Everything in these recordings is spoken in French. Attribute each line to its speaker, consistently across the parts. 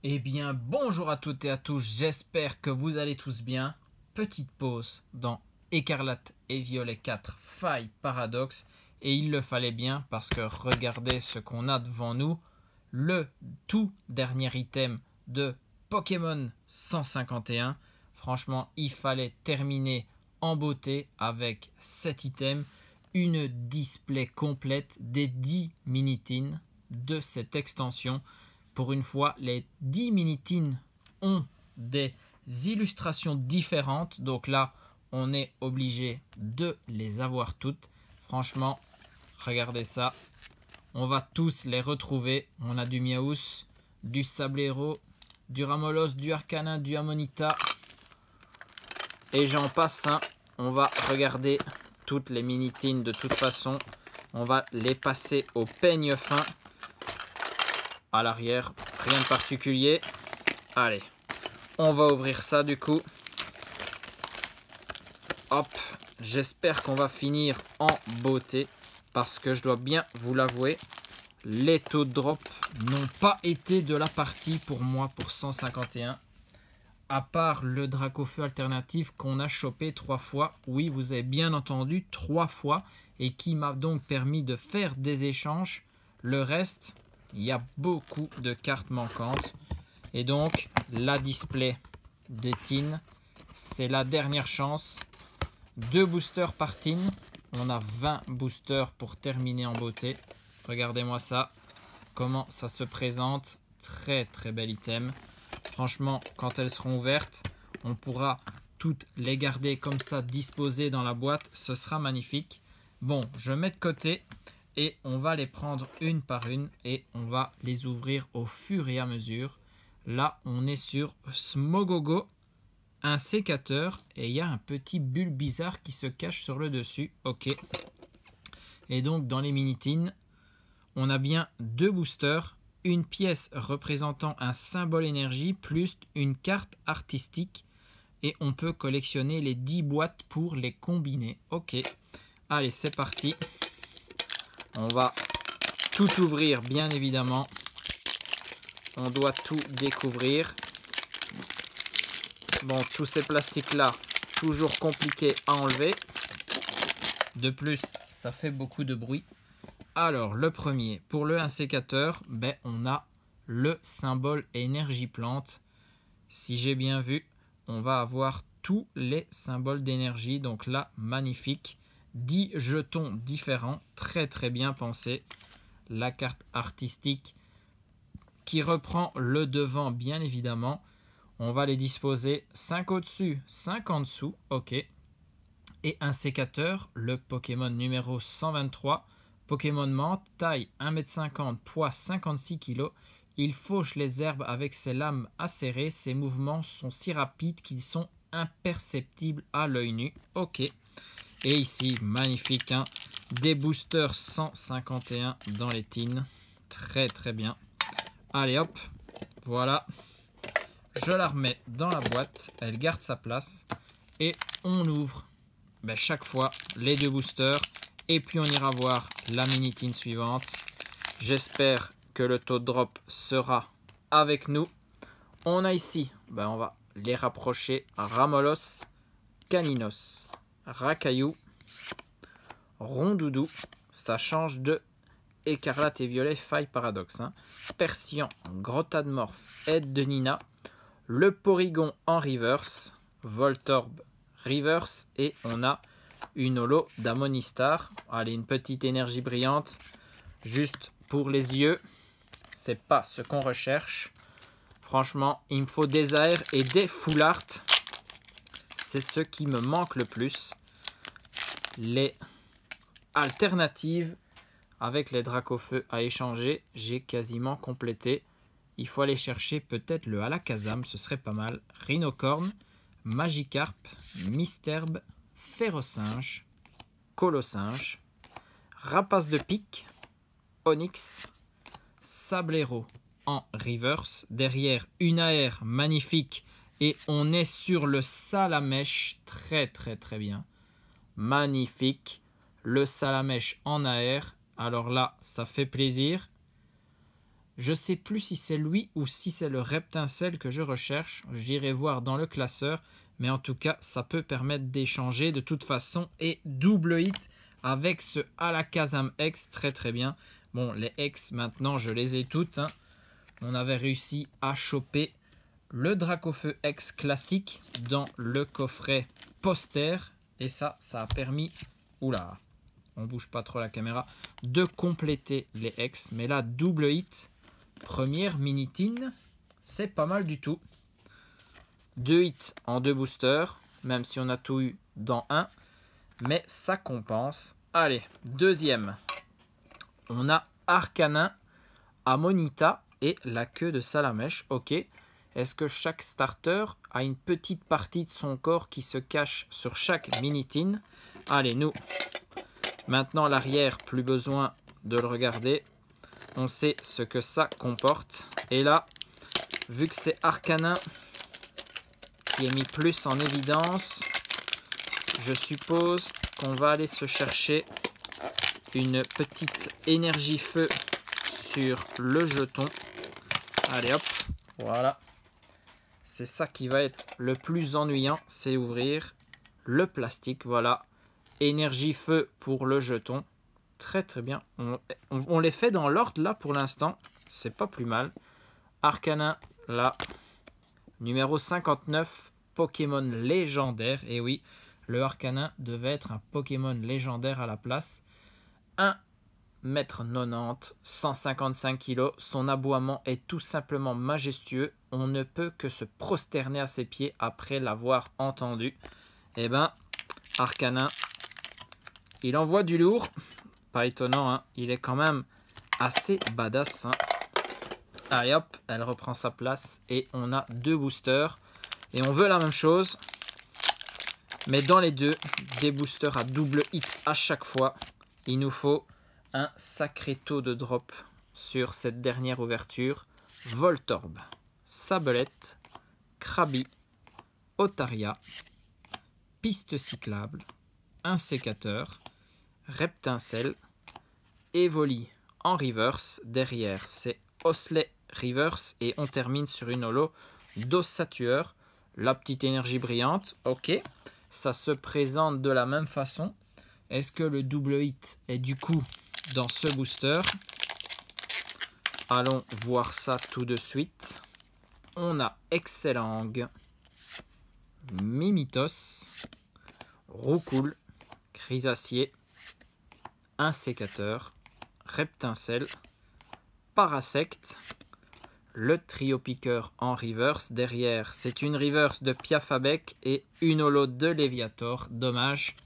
Speaker 1: Eh bien, bonjour à toutes et à tous, j'espère que vous allez tous bien. Petite pause dans Écarlate et Violet 4 Faille Paradoxe. Et il le fallait bien parce que regardez ce qu'on a devant nous. Le tout dernier item de Pokémon 151. Franchement, il fallait terminer en beauté avec cet item. Une display complète des 10 Minitines de cette extension. Pour une fois, les 10 Minitines ont des illustrations différentes. Donc là, on est obligé de les avoir toutes. Franchement, regardez ça. On va tous les retrouver. On a du Miaus, du Sablero, du Ramolos, du Arcanin, du Amonita. Et j'en passe un. On va regarder toutes les Minitines de toute façon. On va les passer au peigne fin. À l'arrière, rien de particulier. Allez, on va ouvrir ça du coup. Hop, j'espère qu'on va finir en beauté. Parce que je dois bien vous l'avouer, les taux de drop n'ont pas été de la partie pour moi pour 151. À part le Dracofeu alternatif qu'on a chopé 3 fois. Oui, vous avez bien entendu, 3 fois. Et qui m'a donc permis de faire des échanges. Le reste, il y a beaucoup de cartes manquantes. Et donc, la display des tines, c'est la dernière chance. 2 boosters par tine. On a 20 boosters pour terminer en beauté. Regardez-moi ça. Comment ça se présente. Très très bel item. Franchement, quand elles seront ouvertes, on pourra toutes les garder comme ça, disposées dans la boîte. Ce sera magnifique. Bon, je mets de côté et on va les prendre une par une et on va les ouvrir au fur et à mesure. Là, on est sur Smogogo, un sécateur et il y a un petit bulle bizarre qui se cache sur le dessus. Ok. Et donc, dans les Minitines, on a bien 2 boosters, une pièce représentant un symbole énergie plus une carte artistique et on peut collectionner les 10 boîtes pour les combiner. Ok, allez c'est parti. On va tout ouvrir bien évidemment. On doit tout découvrir. Bon, tous ces plastiques là, toujours compliqués à enlever. De plus, ça fait beaucoup de bruit. Alors, le premier, pour le 1 sécateur, on a le symbole énergie plante. Si j'ai bien vu, on va avoir tous les symboles d'énergie. Donc là, magnifique. 10 jetons différents, très très bien pensé. La carte artistique qui reprend le devant, bien évidemment. On va les disposer 5 au-dessus, 5 en dessous. Ok. Et un sécateur, le Pokémon numéro 123. Pokémon menthe, taille 1,50 m, poids 56 kg. Il fauche les herbes avec ses lames acérées. Ses mouvements sont si rapides qu'ils sont imperceptibles à l'œil nu. Ok. Et ici, magnifique, hein, des boosters 151 dans les tines. Très très bien. Allez hop, voilà. Je la remets dans la boîte. Elle garde sa place. Et on ouvre chaque fois les 2 boosters. Et puis on ira voir la Minitine suivante. J'espère que le taux de drop sera avec nous. On a ici, on va les rapprocher. Ramolos, Caninos, Racaillou, Rondoudou. Ça change de Écarlate et Violet Faille Paradoxe. Hein. Persian, Grottadmorph, Aide de Nina. Le Porygon en reverse. Voltorb reverse. Et on a une holo d'Amonistar. Allez, une petite énergie brillante. Juste pour les yeux. C'est pas ce qu'on recherche. Franchement, il me faut des AR et des full art. C'est ce qui me manque le plus. Les alternatives avec les Dracofeu à échanger, j'ai quasiment complété. Il faut aller chercher peut-être le Alakazam, ce serait pas mal. Rhinocorn, Magikarp, Misterbe, Ferrosinge, Colossinge, Rapace de pique, Onyx, Sablero en reverse. Derrière, une AR magnifique. Et on est sur le Salamèche. Très très très bien. Magnifique. Le Salamèche en AR. Alors là, ça fait plaisir. Je sais plus si c'est lui ou si c'est le Reptincelle que je recherche. J'irai voir dans le classeur. Mais en tout cas, ça peut permettre d'échanger de toute façon. Et double hit avec ce Alakazam X. Très très bien. Bon, les X, maintenant, je les ai toutes. Hein. On avait réussi à choper le Dracofeu X classique dans le coffret poster. Et ça a permis... Oula, on bouge pas trop la caméra. De compléter les X. Mais là, double hit. Première mini-tine. C'est pas mal du tout. 2 hits en 2 boosters. Même si on a tout eu dans un. Mais ça compense. Allez, deuxième. On a Arcanin, Amonita et la queue de Salamèche. Ok. Est-ce que chaque starter a une petite partie de son corps qui se cache sur chaque mini-tine? Allez, nous. Maintenant, l'arrière, plus besoin de le regarder. On sait ce que ça comporte. Et là, vu que c'est Arcanin qui est mis plus en évidence, je suppose qu'on va aller se chercher une petite énergie feu sur le jeton. Allez hop, voilà. C'est ça qui va être le plus ennuyant, c'est ouvrir le plastique. Voilà, énergie feu pour le jeton. Très très bien. On les fait dans l'ordre là pour l'instant. C'est pas plus mal. Arcanin là. Numéro 59. Pokémon légendaire. Et oui, le Arcanin devait être un Pokémon légendaire à la place. 1,90 m, 155 kg. Son aboiement est tout simplement majestueux. On ne peut que se prosterner à ses pieds après l'avoir entendu. Eh ben, Arcanin, il envoie du lourd. Pas étonnant, hein. Il est quand même assez badass. Hein. Allez hop, elle reprend sa place. Et on a 2 boosters. Et on veut la même chose. Mais dans les deux, des boosters à double hit à chaque fois. Il nous faut un sacré taux de drop sur cette dernière ouverture. Voltorb, Sablette, Krabi, Otaria, Piste cyclable, un sécateur, Reptincelle, Evoli en reverse. Derrière, c'est Osley reverse. Et on termine sur une holo d'Ossatueur. La petite énergie brillante. Ok. Ça se présente de la même façon. Est-ce que le double hit est du coup dans ce booster? Allons voir ça tout de suite. On a Excellang, Mimitos, Roucoule, Crisacier, un sécateur, Reptincelle, Parasect, le trio piqueur en reverse. Derrière, c'est une reverse de Piafabec et une holo de Léviator. Dommage.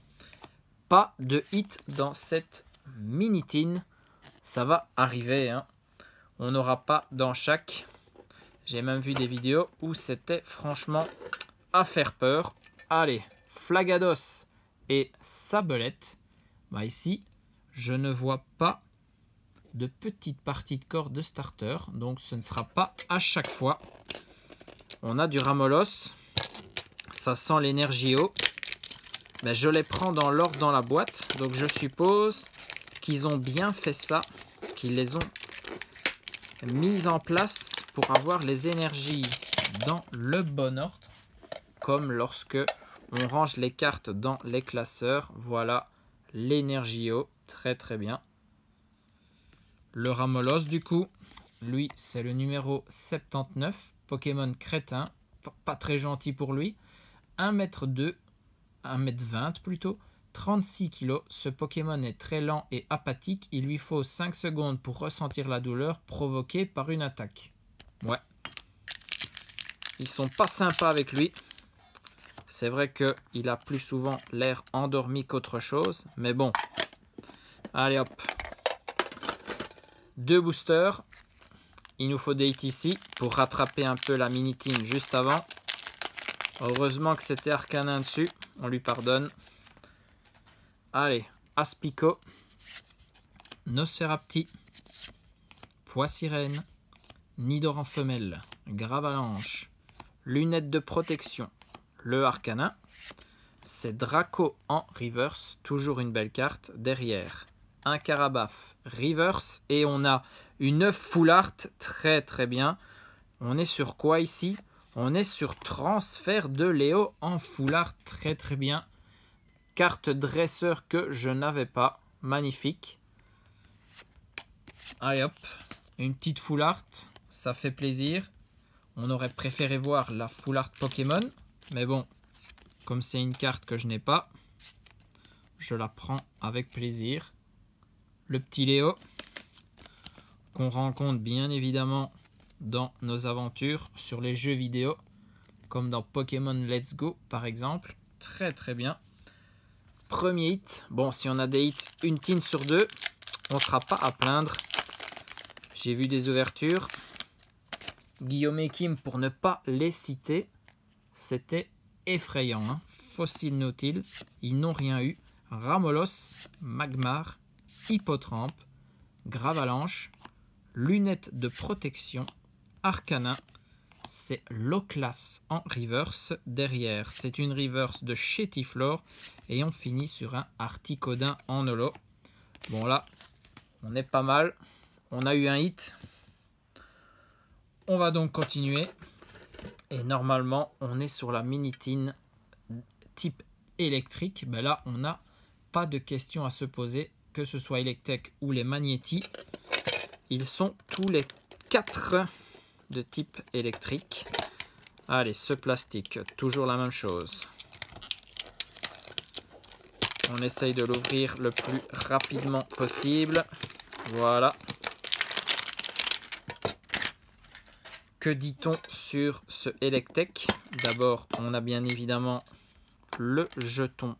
Speaker 1: Pas de hit dans cette mini-tine. Ça va arriver. Hein. On n'aura pas dans chaque. J'ai même vu des vidéos où c'était franchement à faire peur. Allez, Flagados et Sablette. Bah ici, je ne vois pas de petites parties de corps de starter. Donc ce ne sera pas à chaque fois. On a du Ramolos. Ça sent l'énergie eau. Mais je les prends dans l'ordre dans la boîte. Donc je suppose qu'ils ont bien fait ça. Qu'ils les ont mises en place pour avoir les énergies dans le bon ordre. Comme lorsque on range les cartes dans les classeurs. Voilà l'énergie eau. Très très bien. Le Ramolos, du coup, lui, c'est le numéro 79. Pokémon crétin. Pas très gentil pour lui. 1,2 m, 1,20 m plutôt. 36 kg. Ce Pokémon est très lent et apathique. Il lui faut 5 secondes pour ressentir la douleur provoquée par une attaque. Ouais. Ils sont pas sympas avec lui. C'est vrai qu'il a plus souvent l'air endormi qu'autre chose. Mais bon. Allez hop. 2 boosters. Il nous faut des hits ici pour rattraper un peu la mini-tine juste avant. Heureusement que c'était Arcanin dessus. On lui pardonne. Allez, Aspico, Nosferapti, Poissirène, Nidoran femelle, Gravalanche, lunettes de protection, le Arcanin. C'est Draco en reverse, toujours une belle carte. Derrière, un Carabaf reverse et on a Une œuf full art, très très bien. On est sur quoi ici? On est sur transfert de Léo en full art, très très bien. Carte dresseur que je n'avais pas, magnifique. Allez hop, une petite full art, ça fait plaisir. On aurait préféré voir la full art Pokémon, mais bon, comme c'est une carte que je n'ai pas, je la prends avec plaisir. Le petit Léo, qu'on rencontre bien évidemment dans nos aventures sur les jeux vidéo, comme dans Pokémon Let's Go par exemple. Très très bien. Premier hit. Bon, si on a des hits, une tine sur deux, on ne sera pas à plaindre. J'ai vu des ouvertures. Guillaume et Kim, pour ne pas les citer, c'était effrayant. Hein. Fossile Nautile, ils n'ont rien eu. Ramolos, Magmar, Hippotrampe, Gravalanche, Lunettes de protection, Arcana. C'est Loclas en reverse. Derrière, c'est une reverse de Chétiflore. Et on finit sur un Articodin en holo. Bon là, on est pas mal. On a eu un hit. On va donc continuer. Et normalement, on est sur la Minitine type électrique. Ben là, on n'a pas de questions à se poser. Que ce soit Electek ou les Magnétis. Ils sont tous les 4 de type électrique. Allez, ce plastique, toujours la même chose. On essaye de l'ouvrir le plus rapidement possible. Voilà. Que dit-on sur ce Electek? D'abord, on a bien évidemment le jeton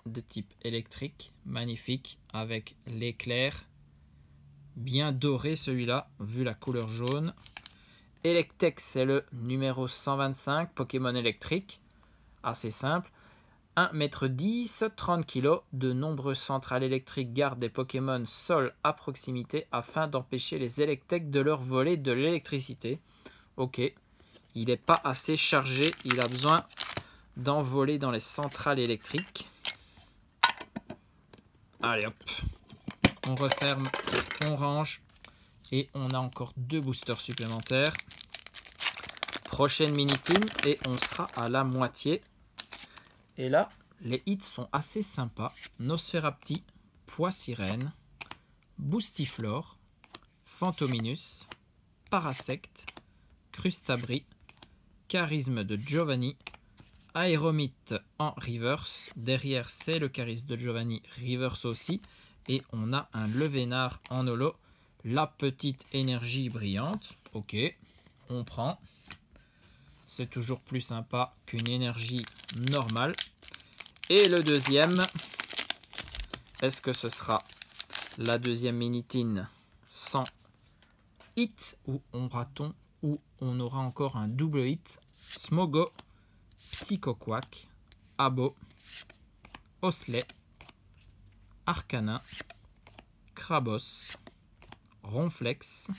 Speaker 1: de type électrique. Magnifique, avec l'éclair. Bien doré celui-là, vu la couleur jaune. Electek, c'est le numéro 125, Pokémon électrique. Assez simple. 1,10 m, 30 kg. De nombreuses centrales électriques gardent des Pokémon sol à proximité afin d'empêcher les Electek de leur voler de l'électricité. Ok. Il n'est pas assez chargé. Il a besoin d'envoler dans les centrales électriques. Allez hop. On referme, on range. Et on a encore 2 boosters supplémentaires. Prochaine Minitine et on sera à la moitié. Et là, les hits sont assez sympas. Nosferapti, Poissirène, Boostiflore, Phantominus, Parasect, Crustabri, Charisme de Giovanni, Aéromite en reverse. Derrière, c'est le Charisme de Giovanni reverse aussi. Et on a un Levénard en holo. La petite énergie brillante. Ok, on prend. C'est toujours plus sympa qu'une énergie normale. Et le deuxième, est-ce que ce sera la deuxième Minitine sans hit ou on aura encore un double hit? Smogo, Psychoquack, Abo, Osley, Arcana, Krabos, Ronflex,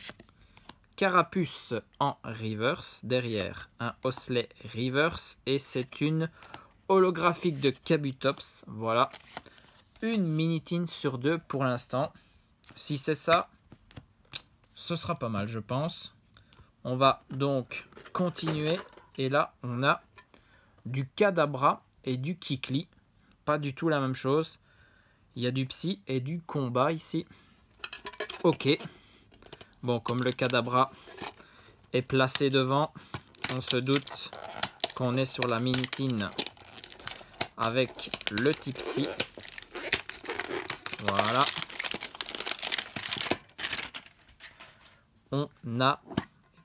Speaker 1: Carapuce en reverse. Derrière, un Osley reverse. Et c'est une holographique de Kabutops. Voilà. Une Minitine sur 2 pour l'instant. Si c'est ça, ce sera pas mal, je pense. On va donc continuer. Et là, on a du Kadabra et du Kikli. Pas du tout la même chose. Il y a du Psy et du Combat ici. Ok. Bon, comme le Kadabra est placé devant, on se doute qu'on est sur la Minitine avec le type Psy. Voilà. On a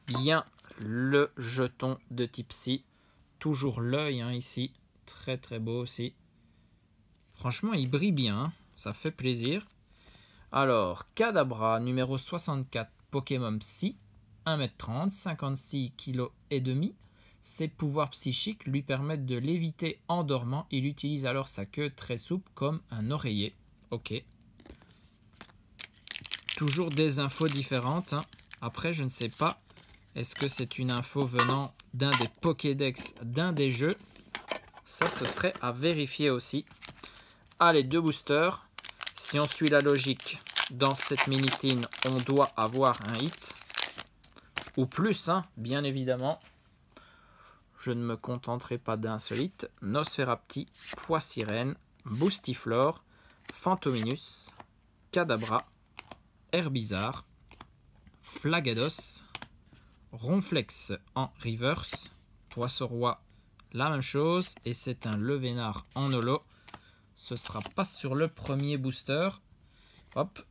Speaker 1: bien le jeton de type Psy. Toujours l'œil hein, ici. Très très beau aussi. Franchement, il brille bien. Hein. Ça fait plaisir. Alors, Kadabra, numéro 64, Pokémon Psy, 1,30 m, 56 kg et demi. Ses pouvoirs psychiques lui permettent de léviter en dormant. Il utilise alors sa queue très souple comme un oreiller. Ok. Toujours des infos différentes. Hein. Après, je ne sais pas. Est-ce que c'est une info venant d'un des Pokédex, d'un des jeux? Ça, ce serait à vérifier aussi. Allez, 2 boosters. Si on suit la logique, Dans cette mini-tin, on doit avoir un hit. Ou plus, hein, bien évidemment. Je ne me contenterai pas d'un seul hit. Nosferapti, Poissirène, Boostiflore, Phantominus, Kadabra, Herbizarre, Flagados, Ronflex en reverse, Poisson-Roi, la même chose. Et c'est un Levénard en holo. Ce sera pas sur le premier booster. Hop,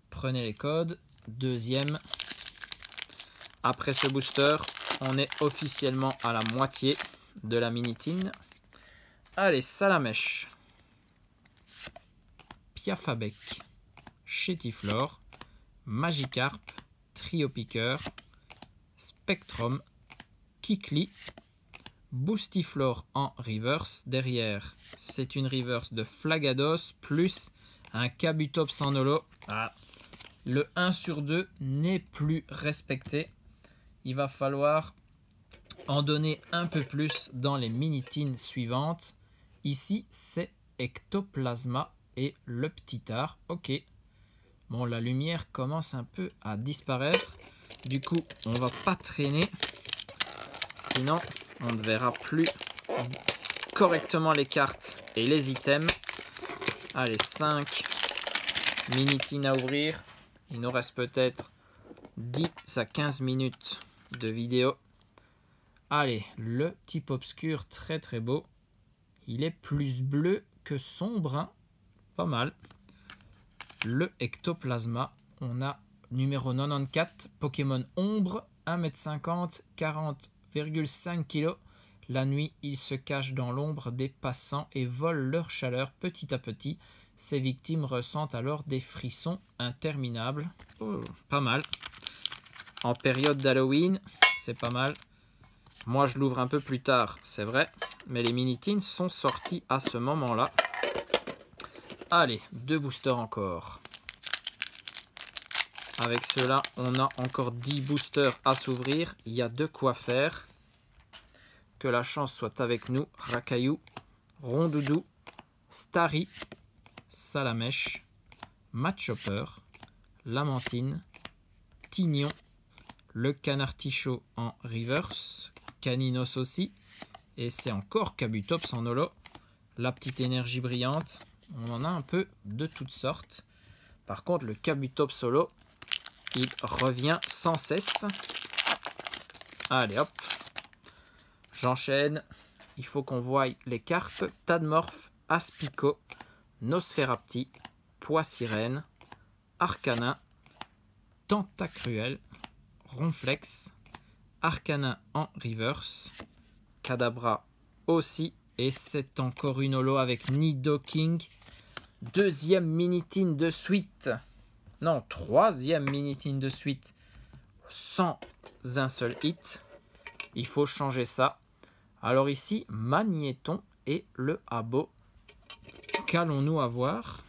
Speaker 1: prenez les codes. Deuxième. Après ce booster, on est officiellement à la moitié de la mini-tin. Allez, Salamèche, Piafabec, Chétiflore, Magikarp, Triopiqueur, Spectrum, Kikli, Boostiflore en reverse. Derrière, c'est une reverse de Flagados plus un Kabutops en holo. Ah, le 1 sur 2 n'est plus respecté. Il va falloir en donner un peu plus dans les mini-tines suivantes. Ici, c'est Ectoplasma et le petit art. Ok. Bon, la lumière commence un peu à disparaître. Du coup, on va pas traîner. Sinon, on ne verra plus correctement les cartes et les items. Allez, 5 mini-tines à ouvrir. Il nous reste peut-être 10 à 15 minutes de vidéo. Allez, le type obscur, très très beau. Il est plus bleu que sombre, hein. Pas mal. Le Ectoplasma, on a numéro 94, Pokémon ombre, 1m50, 40,5 kg. La nuit, il se cache dans l'ombre des passants et vole leur chaleur petit à petit. Ses victimes ressentent alors des frissons interminables. Oh, pas mal. En période d'Halloween, c'est pas mal. Moi, je l'ouvre un peu plus tard, c'est vrai. Mais les mini-tins sont sortis à ce moment-là. Allez, 2 boosters encore. Avec cela, on a encore 10 boosters à s'ouvrir. Il y a de quoi faire. Que la chance soit avec nous. Racaillou, Rondoudou, Starry, Salamèche, Matchopper, Lamentine, Tignon, le Canartichaud en reverse, Caninos aussi, et c'est encore Kabutops en holo. La petite énergie brillante, on en a un peu de toutes sortes. Par contre, le Kabutops holo, il revient sans cesse. Allez hop, j'enchaîne. Il faut qu'on voie les cartes. Tadmorph, Aspico, Nosferapti, Poissirène, Arcanin, Tentacruel, Ronflex, Arcanin en reverse, Kadabra aussi, et c'est encore une holo avec Nidoking. Deuxième mini-tine de suite. Non, troisième mini-tine de suite sans un seul hit. Il faut changer ça. Alors ici, Magnéton et le Abo. Qu'allons-nous avoir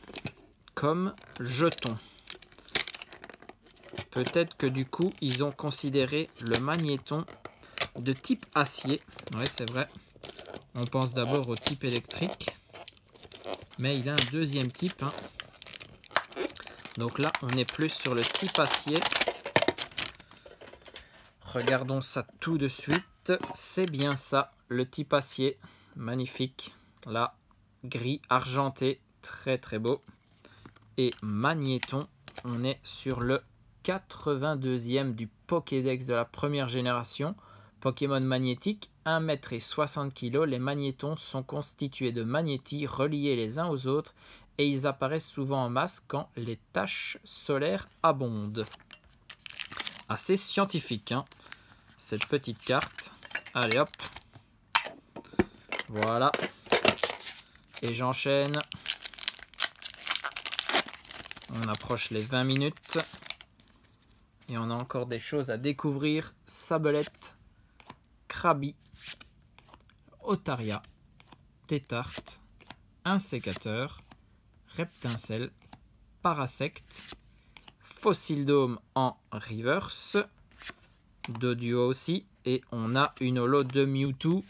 Speaker 1: comme jeton? Peut-être que du coup, ils ont considéré le Magnéton de type acier. Oui, c'est vrai. On pense d'abord au type électrique. Mais il a un deuxième type, hein. Donc là, on est plus sur le type acier. Regardons ça tout de suite. C'est bien ça, le type acier. Magnifique. Là, gris argenté. Très très beau. Et Magnéton, on est sur le 82e du Pokédex de la première génération. Pokémon magnétique, 1,60 m. Les magnétons sont constitués de magnéties reliés les uns aux autres et ils apparaissent souvent en masse quand les taches solaires abondent. Assez scientifique, hein, cette petite carte. Allez hop. Voilà. Et j'enchaîne. On approche les 20 minutes. Et on a encore des choses à découvrir. Sabelette, Krabi, Otaria, Tétarte, Insécateur, Reptincelle, Parasect, Fossildome en reverse, Doduo aussi. Et on a une holo de Mewtwo.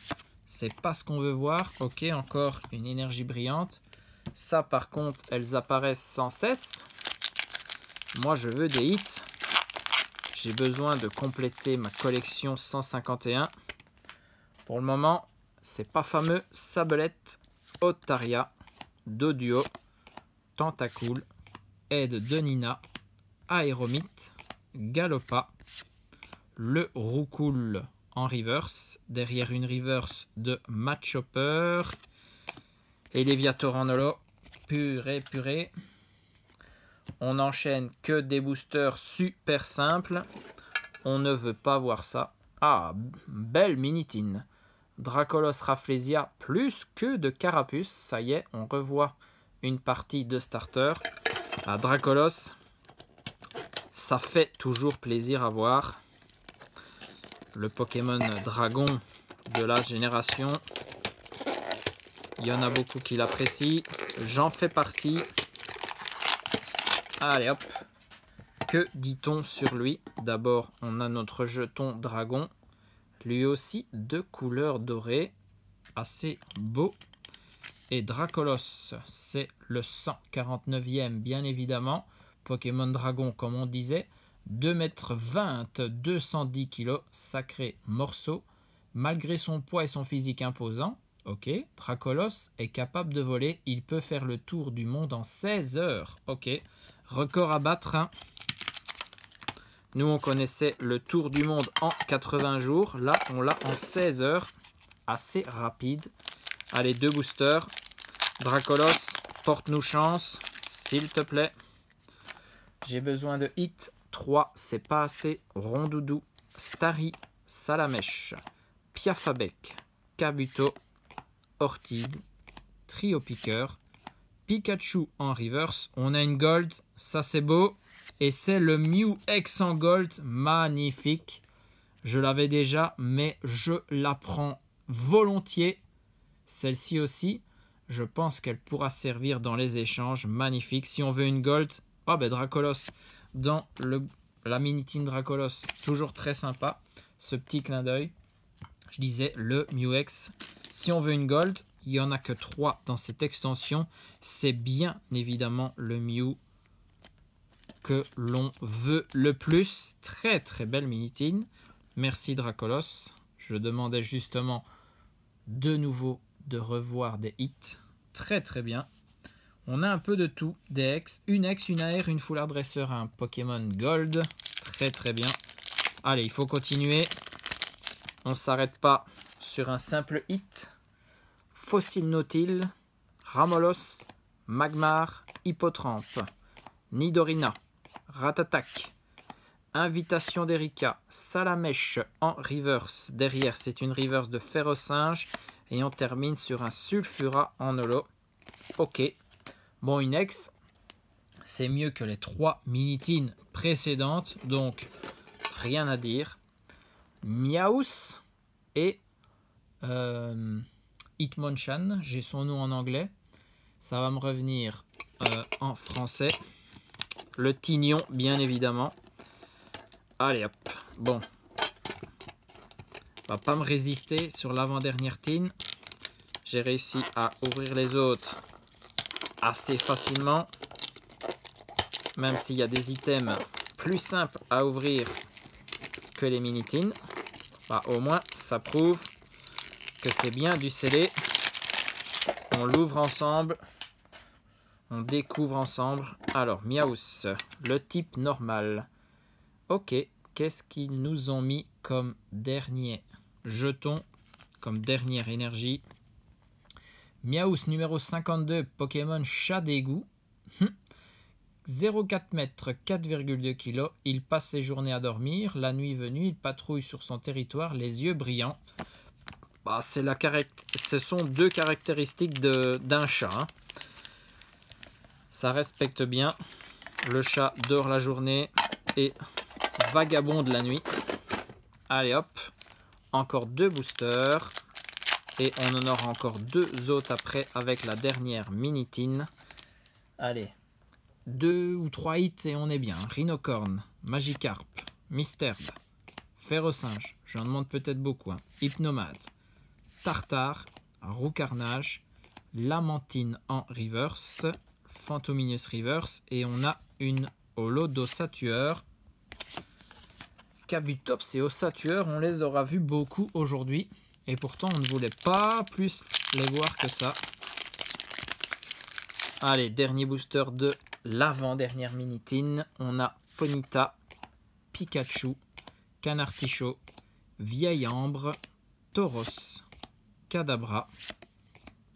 Speaker 1: C'est pas ce qu'on veut voir. Ok, encore une énergie brillante. Ça par contre, elles apparaissent sans cesse. Moi, je veux des hits. J'ai besoin de compléter ma collection 151. Pour le moment, c'est pas fameux. Sablette, Otaria, Doduo, Tentacool, Aide de Nina, Aéromite, Galopa, le Roucoule en reverse, derrière une reverse de Matchhopper, et Léviator en holo. Purée. On enchaîne que des boosters super simples. On ne veut pas voir ça. Ah, belle Minitine. Dracolos Rafflesia, plus que de Carapuce. Ça y est, on revoit une partie de starter. À Dracolos, ça fait toujours plaisir à voir. Le Pokémon Dragon de la génération. Il y en a beaucoup qui l'apprécient. J'en fais partie. Allez hop. Que dit-on sur lui? D'abord, on a notre jeton Dragon. Lui aussi de couleur dorée. Assez beau. Et Dracolos, c'est le 149e bien évidemment. Pokémon Dragon comme on disait. 2,20 m, 210 kg, sacré morceau. Malgré son poids et son physique imposant, ok, Dracolos est capable de voler. Il peut faire le tour du monde en 16 heures. Ok, record à battre. Hein. Nous, on connaissait le tour du monde en 80 jours. Là, on l'a en 16 heures. Assez rapide. Allez, 2 boosters. Dracolos, porte-nous chance, s'il te plaît. J'ai besoin de hits. 3, c'est pas assez. Rondoudou, Starry, Salamèche, Piafabec, Kabuto, Ortide, Trio Piqueur, Pikachu en reverse. On a une gold, ça c'est beau. Et c'est le Mew X en gold, magnifique. Je l'avais déjà, mais je la prends volontiers. Celle-ci aussi, je pense qu'elle pourra servir dans les échanges. Magnifique. Si on veut une gold, oh ben Dracolos dans la Minitine Dracolos, toujours très sympa. Ce petit clin d'œil. Je disais le Mew X. Si on veut une gold, il n'y en a que 3 dans cette extension. C'est bien évidemment le Mew que l'on veut le plus. Très très belle Minitine. Merci Dracolos. Je demandais justement de nouveau de revoir des hits. Très très bien. On a un peu de tout. Des X, une AR, une Foulard Dresseur, un Pokémon Gold. Très très bien. Allez, il faut continuer. On ne s'arrête pas sur un simple hit. Fossile Nautile, Ramolos, Magmar, Hippotrampe, Nidorina, Ratatak, Invitation d'Erika, Salamèche en reverse. Derrière, c'est une reverse de Ferrosinge. Et on termine sur un Sulfura en holo. Ok. Bon, une X, c'est mieux que les 3 Minitines précédentes. Donc, rien à dire. Miaus et Hitmonchan. J'ai son nom en anglais. Ça va me revenir en français. Le Tignon, bien évidemment. Allez, hop. Bon. Va pas me résister sur l'avant-dernière tin. J'ai réussi à ouvrir les autres assez facilement. Même s'il y a des items plus simples à ouvrir que les mini-tins. Bah, au moins, ça prouve que c'est bien du scellé. On l'ouvre ensemble. On découvre ensemble. Alors, Miaus, le type normal. Ok, qu'est-ce qu'ils nous ont mis comme dernier jeton, comme dernière énergie? Miaus numéro 52, Pokémon Chat d'égout. 0,4 m, 4,2 kg. Il passe ses journées à dormir. La nuit venue, il patrouille sur son territoire, les yeux brillants. Bah, ce sont 2 caractéristiques d'un chat. Hein. Ça respecte bien. Le chat dort la journée et vagabonde la nuit. Allez hop. Encore 2 boosters. Et on en aura encore 2 autres après avec la dernière Minitine. Allez. 2 ou 3 hits et on est bien. Rhinocorne, Magikarp, Misterbe, Ferrosinge, j'en demande peut-être beaucoup. Hein. Hypnomade, Tartare, Roucarnage, Lamentine en reverse, Fantominus reverse et on a une holo d'ossatueur. Kabutops et ossatueur, on les aura vus beaucoup aujourd'hui. Et pourtant, on ne voulait pas plus les voir que ça. Allez, dernier booster de l'avant-dernière mini-tin. On a Ponyta, Pikachu, Canartichaud, Vieille Ambre, Tauros, Kadabra,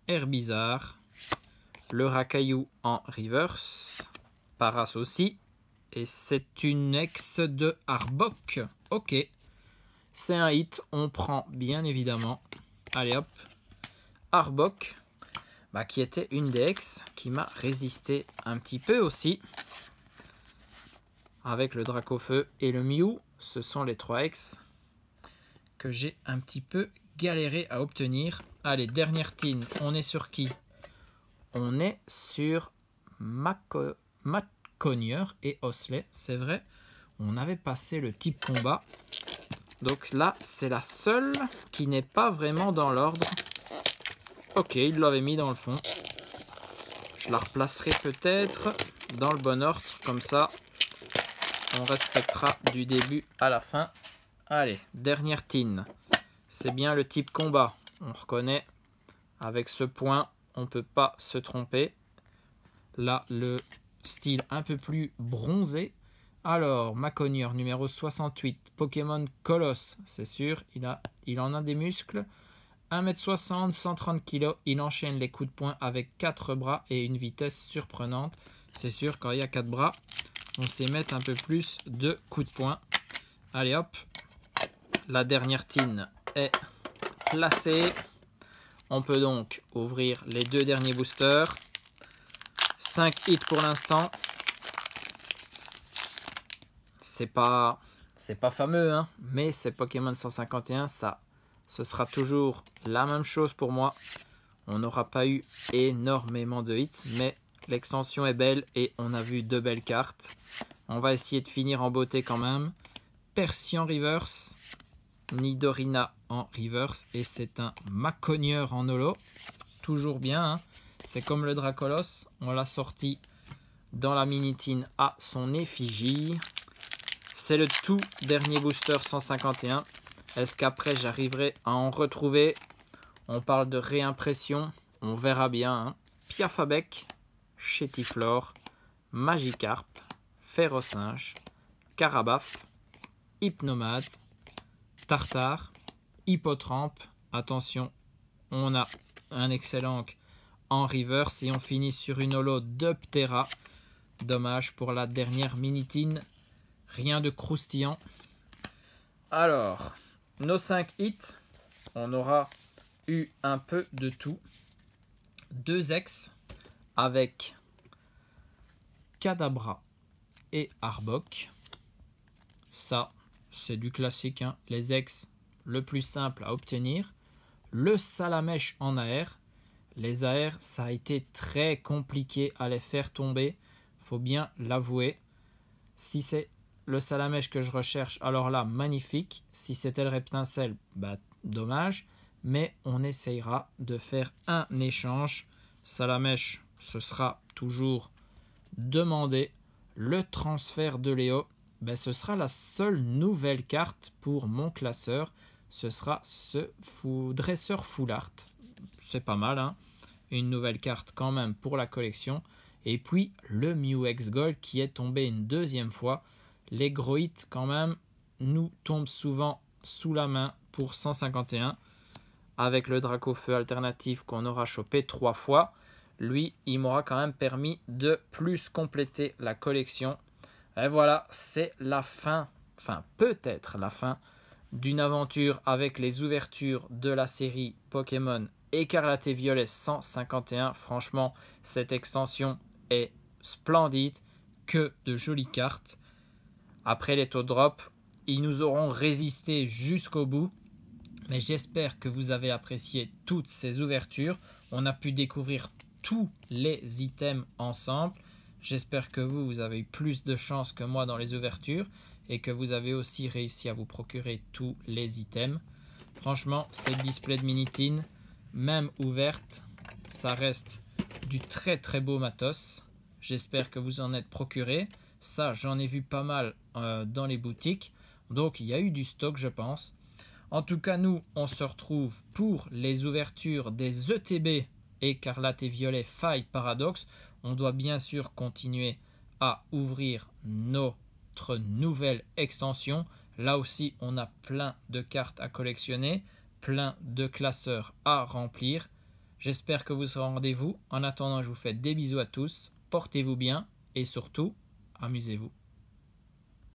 Speaker 1: Herbizarre, le Racaillou en reverse, Paras aussi, et c'est une ex de Arbok. Ok, c'est un hit, on prend bien évidemment. Allez hop, Arbok, qui était une des ex qui m'a résisté un petit peu aussi. Avec le Dracofeu et le Mew, ce sont les 3 ex que j'ai un petit peu galéré à obtenir. Allez, dernière tin, on est sur qui? On est sur Maconieur et Osley, c'est vrai. On avait passé le type combat. Donc là, c'est la seule qui n'est pas vraiment dans l'ordre. Ok, il l'avait mis dans le fond. Je la replacerai peut-être dans le bon ordre, comme ça, on respectera du début à la fin. Allez, dernière tin. C'est bien le type combat. On reconnaît, avec ce point, on ne peut pas se tromper. Là, le style un peu plus bronzé. Alors, Maconieur numéro 68, Pokémon Colosse, c'est sûr, il en a des muscles. 1m60, 130 kg, il enchaîne les coups de poing avec 4 bras et une vitesse surprenante. C'est sûr, quand il y a 4 bras, on sait mettre un peu plus de coups de poing. Allez hop, la dernière tin est placée. On peut donc ouvrir les 2 derniers boosters. 5 hits pour l'instant. C'est pas fameux, hein, mais c'est Pokémon 151, ce sera toujours la même chose pour moi. On n'aura pas eu énormément de hits, mais l'extension est belle et on a vu 2 belles cartes. On va essayer de finir en beauté quand même. Persian reverse, Nidorina en reverse et c'est un Maconieur en holo. Toujours bien, hein. C'est comme le Dracolos, on l'a sorti dans la mini-tin à son effigie. C'est le tout dernier booster 151. Est-ce qu'après j'arriverai à en retrouver? On parle de réimpression, on verra bien. Hein. Piafabec, Chétiflore, Magikarp, Ferrosinge, Carabaf, Hypnomade, Tartare, Hippotrampe. Attention, on a un excellent en reverse et on finit sur une holo de Ptera. Dommage pour la dernière mini-tin. Rien de croustillant. Alors, nos 5 hits, on aura eu un peu de tout. 2 ex avec Kadabra et Arbok. Ça, c'est du classique. Hein. Les ex, le plus simple à obtenir. Le Salamèche en AR. Les AR, ça a été très compliqué à les faire tomber. Faut bien l'avouer. Si c'est le Salamèche que je recherche, alors là, magnifique. Si c'était le Reptincelle, dommage. Mais on essayera de faire un échange. Salamèche, ce sera toujours demandé. Le transfert de Léo, ce sera la seule nouvelle carte pour mon classeur. Ce sera ce dresseur full art. C'est pas mal, hein. Une nouvelle carte quand même pour la collection. Et puis le Mew X Gold qui est tombé une 2e fois. Les gros hits quand même nous tombent souvent sous la main pour 151. Avec le Dracofeu alternatif qu'on aura chopé 3 fois. Lui, il m'aura quand même permis de plus compléter la collection. Et voilà, c'est la fin, enfin peut-être la fin d'une aventure avec les ouvertures de la série Pokémon Écarlate et Violet 151. Franchement, cette extension est splendide, que de jolies cartes. Après les taux drop, ils nous auront résisté jusqu'au bout. Mais j'espère que vous avez apprécié toutes ces ouvertures. On a pu découvrir tous les items ensemble. J'espère que vous avez eu plus de chance que moi dans les ouvertures et que vous avez aussi réussi à vous procurer tous les items. Franchement, ces displays de mini-tin, même ouvertes, ça reste du très très beau matos. J'espère que vous en êtes procuré. Ça, j'en ai vu pas mal dans les boutiques. Donc, il y a eu du stock, je pense. En tout cas, nous, on se retrouve pour les ouvertures des ETB Écarlate et Violet Faille Paradoxe. On doit bien sûr continuer à ouvrir notre nouvelle extension. Là aussi, on a plein de cartes à collectionner, plein de classeurs à remplir. J'espère que vous serez au rendez-vous. En attendant, je vous fais des bisous à tous. Portez-vous bien et surtout, amusez-vous.